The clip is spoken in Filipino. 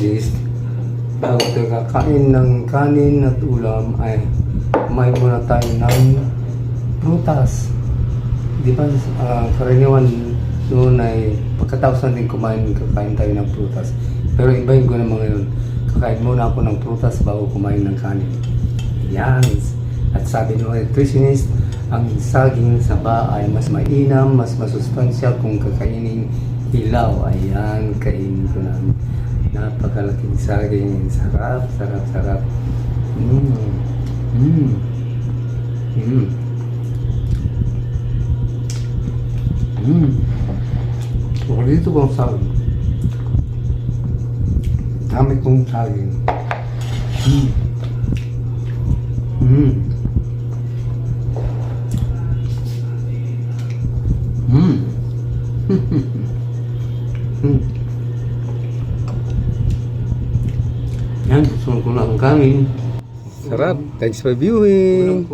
nutritionist, bago tayo kakain ng kanin at ulam ay kumain muna tayo ng prutas. Di ba, karaniwan noon ay pagkatapos natin kakain tayo ng prutas. Pero ibahin ko naman ngayon, kakain muna ako ng prutas bago kumain ng kanin. Yan. At sabi ng nutritionist, ang saging saba ay mas mainam, mas masustansya kung kakainin hilaw. Ayan, kainin ko na. Napakalaking saging. Sarap, sarap, sarap. Dito kong saging. Dami kong saging. Yan, gusto ko na ang kanin. Sarap. Thanks for viewing.